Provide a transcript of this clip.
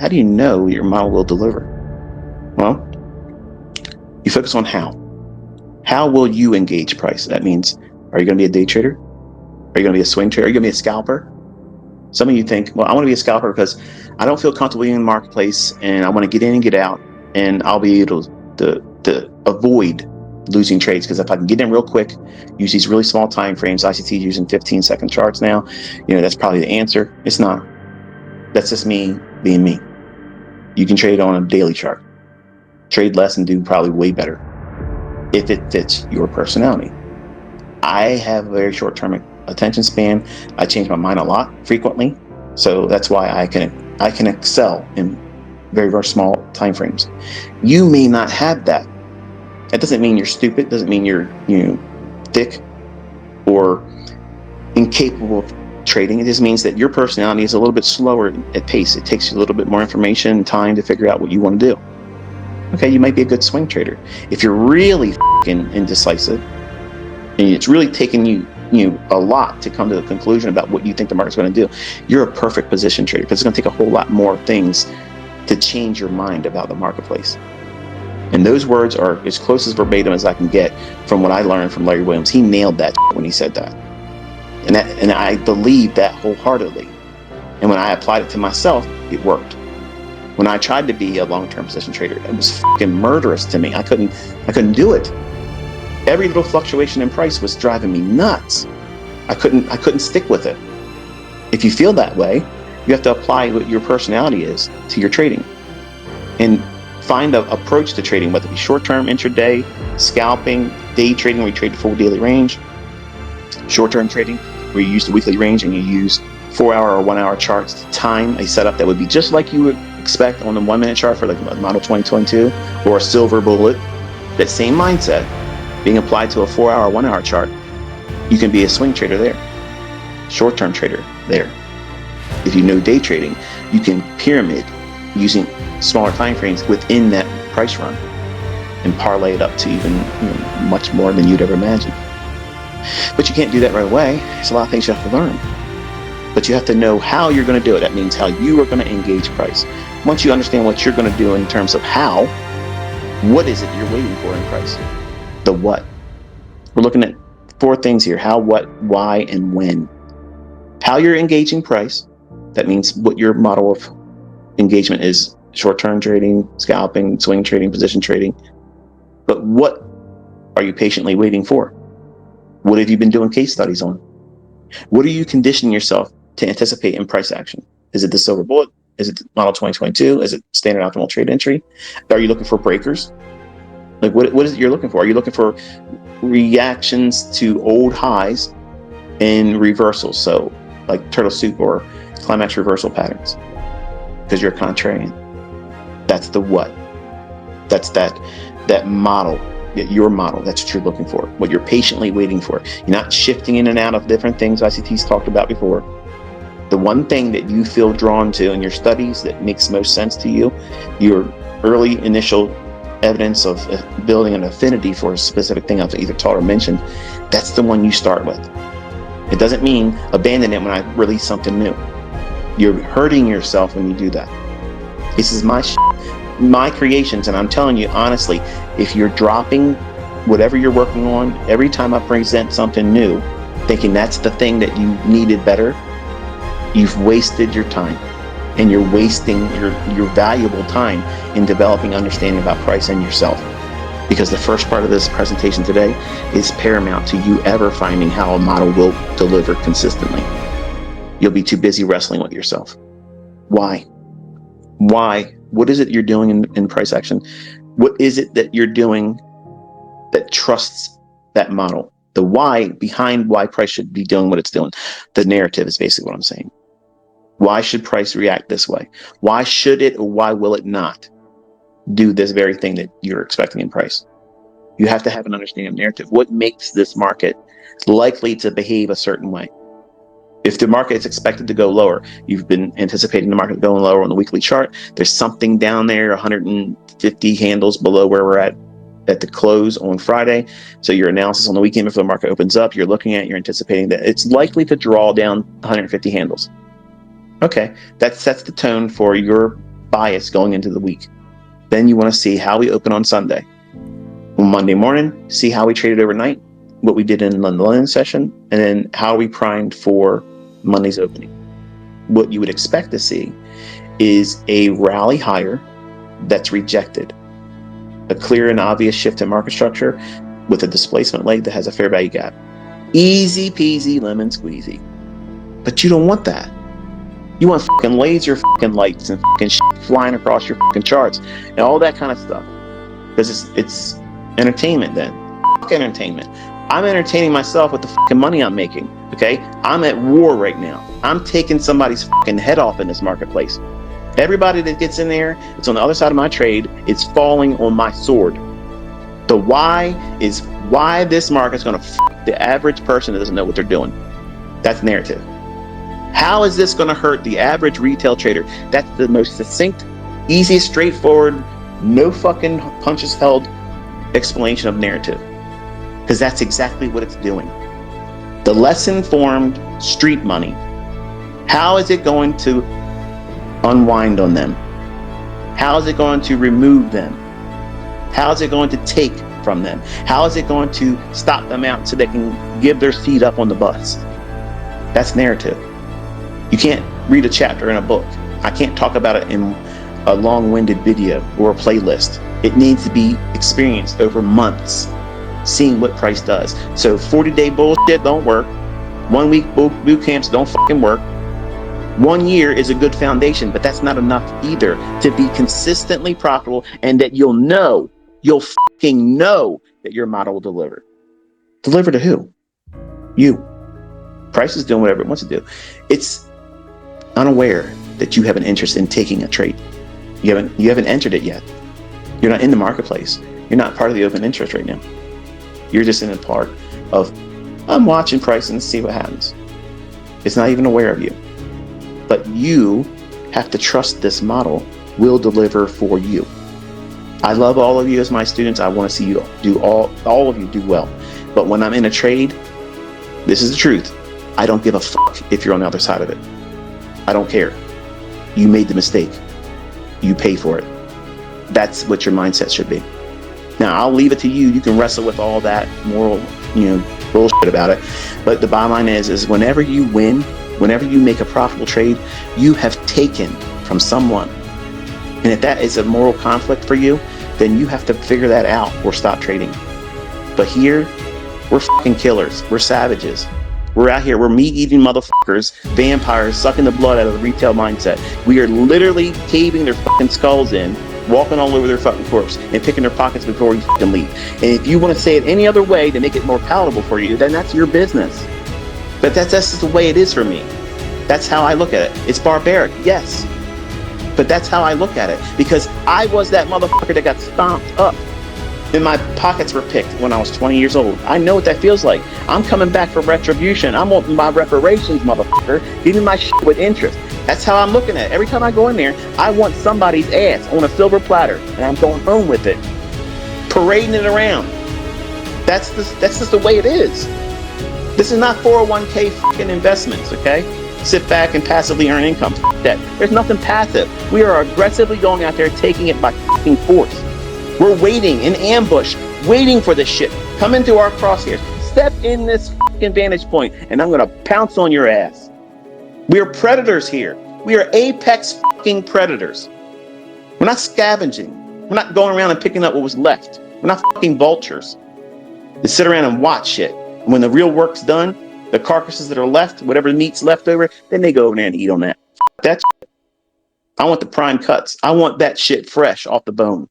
How do you know your model will deliver? Well, you focus on how. How will you engage price? That means, are you going to be a day trader? Are you going to be a swing trader? Are you going to be a scalper? Some of you think, well, I want to be a scalper because I don't feel comfortable in the marketplace and I want to get in and get out, and I'll be able to avoid losing trades, because if I can get in real quick, use these really small time frames, ICT is using 15-second charts now, that's probably the answer. It's not. That's just me being me. You can trade on a daily chart. Trade less and do probably way better if it fits your personality. I have a very short-term attention span. I change my mind a lot frequently, so that's why I can excel in very, very small time frames. You may not have that. That doesn't mean you're stupid. Doesn't mean you're thick or incapable of trading. It just means that your personality is a little bit slower at pace. It takes you a little bit more information and time to figure out what you want to do. Okay, you might be a good swing trader. If you're really indecisive and it's really taking you a lot to come to the conclusion about what you think the market's going to do, you're a perfect position trader, because it's going to take a whole lot more things to change your mind about the marketplace. And those words are as close as verbatim as I can get from what I learned from Larry Williams. He nailed that when he said that. And I believe that wholeheartedly. And when I applied it to myself, it worked. When I tried to be a long-term position trader, it was fucking murderous to me. I couldn't do it. Every little fluctuation in price was driving me nuts. I couldn't stick with it. If you feel that way, you have to apply what your personality is to your trading. And find an approach to trading, whether it be short-term, intraday, scalping, day trading where you trade the full daily range, short-term trading where you use the weekly range and you use 4-hour or 1-hour charts to time a setup that would be just like you would expect on the 1-minute chart for like a model 2022 or a silver bullet. That same mindset being applied to a 4-hour, 1-hour chart, you can be a swing trader there, short-term trader there. If you know day trading, you can pyramid using smaller time frames within that price run and parlay it up to even much more than you'd ever imagine. But you can't do that right away. There's a lot of things you have to learn. But you have to know how you're going to do it. That means how you are going to engage price. Once you understand what you're going to do in terms of how, what is it you're waiting for in price? The what. We're looking at 4 things here: how, what, why, and when. How you're engaging price. That means what your model of engagement is: short-term trading, scalping, swing trading, position trading. But what are you patiently waiting for? What have you been doing case studies on? What are you conditioning yourself to anticipate in price action? Is it the silver bullet? Is it model 2022? Is it standard optimal trade entry? Are you looking for breakers? Like what is it you're looking for? Are you looking for reactions to old highs and reversals? So like turtle soup or climax reversal patterns, because you're a contrarian. That's the what. That's that model, your model. That's what you're looking for, what you're patiently waiting for. You're not shifting in and out of different things ICT's talked about before. The one thing that you feel drawn to in your studies that makes most sense to you, your early initial evidence of building an affinity for a specific thing I've either taught or mentioned, that's the one you start with. It doesn't mean abandon it when I release something new. You're hurting yourself when you do that. This is my creations, and I'm telling you honestly, if you're dropping whatever you're working on every time I present something new, thinking that's the thing that you needed better, you've wasted your time, and you're wasting your valuable time in developing understanding about price and yourself. Because the first part of this presentation today is paramount to you ever finding how a model will deliver consistently. You'll be too busy wrestling with yourself. Why? What is it you're doing in price action? What is it that you're doing that trusts that model? The why behind why price should be doing what it's doing. The narrative is basically what I'm saying. Why should price react this way? Why should it, or why will it not do this very thing that you're expecting in price? You have to have an understanding of narrative. What makes this market likely to behave a certain way? If the market is expected to go lower, you've been anticipating the market going lower on the weekly chart. There's something down there, 150 handles below where we're at the close on Friday. So your analysis on the weekend before the market opens up, you're anticipating that it's likely to draw down 150 handles. Okay, that sets the tone for your bias going into the week. Then you want to see how we open on Sunday. On Monday morning, see how we traded overnight, what we did in the London session, and then how we primed for Monday's opening. What you would expect to see is a rally higher that's rejected, a clear and obvious shift in market structure with a displacement leg that has a fair value gap. Easy peasy lemon squeezy. But you don't want that. You want fucking laser fucking lights and fucking shit flying across your fucking charts and all that kind of stuff. Because it's entertainment then. Fuck entertainment. I'm entertaining myself with the fucking money I'm making. Okay? I'm at war right now. I'm taking somebody's fucking head off in this marketplace. Everybody that gets in there, it's on the other side of my trade, it's falling on my sword. The why is why this market's going to fuck the average person that doesn't know what they're doing. That's narrative. How is this going to hurt the average retail trader? That's the most succinct, easiest, straightforward, no fucking punches held explanation of narrative. Because that's exactly what it's doing. The less informed street money, how is it going to unwind on them? How is it going to remove them? How is it going to take from them? How is it going to stop them out so they can give their seat up on the bus? That's narrative. You can't read a chapter in a book. I can't talk about it in a long-winded video or a playlist. It needs to be experienced over months, seeing what price does. So 40-day bullshit don't work. 1 week boot camps don't fucking work. 1 year is a good foundation, but that's not enough either to be consistently profitable and that you'll fucking know that your model will deliver. Deliver to who? You. Price is doing whatever it wants to do. It's unaware that you have an interest in taking a trade. You haven't entered it yet. You're not in the marketplace. You're not part of the open interest right now. You're just in a part of, I'm watching price and see what happens. It's not even aware of you. But you have to trust this model will deliver for you. I love all of you as my students. I want to see you do all of you do well. But when I'm in a trade, this is the truth. I don't give a fuck if you're on the other side of it. I don't care. You made the mistake. You pay for it. That's what your mindset should be. Now, I'll leave it to you. You can wrestle with all that moral, bullshit about it. But the bottom line is whenever you win, whenever you make a profitable trade, you have taken from someone. And if that is a moral conflict for you, then you have to figure that out or stop trading. But here, we're fucking killers. We're savages. We're out here. We're meat-eating motherfuckers, vampires, sucking the blood out of the retail mindset. We are literally caving their fucking skulls in, walking all over their fucking corpse, and picking their pockets before you fucking leave. And if you want to say it any other way to make it more palatable for you, then that's your business. But that's just the way it is for me. That's how I look at it. It's barbaric, yes. But that's how I look at it. Because I was that motherfucker that got stomped up and my pockets were picked when I was 20 years old. I know what that feels like. I'm coming back for retribution. I'm wanting my reparations, motherfucker. Give me my shit with interest. That's how I'm looking at it. Every time I go in there, I want somebody's ass on a silver platter, and I'm going home with it, parading it around. That's just the way it is. This is not 401k fucking investments, okay? Sit back and passively earn income. Fuck that. There's nothing passive. We are aggressively going out there, taking it by fucking force. We're waiting in ambush, waiting for this shit. Come into our crosshairs. Step in this fucking vantage point, and I'm gonna pounce on your ass. We are predators here. We are apex fucking predators. We're not scavenging. We're not going around and picking up what was left. We're not fucking vultures that sit around and watch shit. When the real work's done, the carcasses that are left, whatever meat's left over, then they go over there and eat on that. That shit. I want the prime cuts. I want that shit fresh off the bone.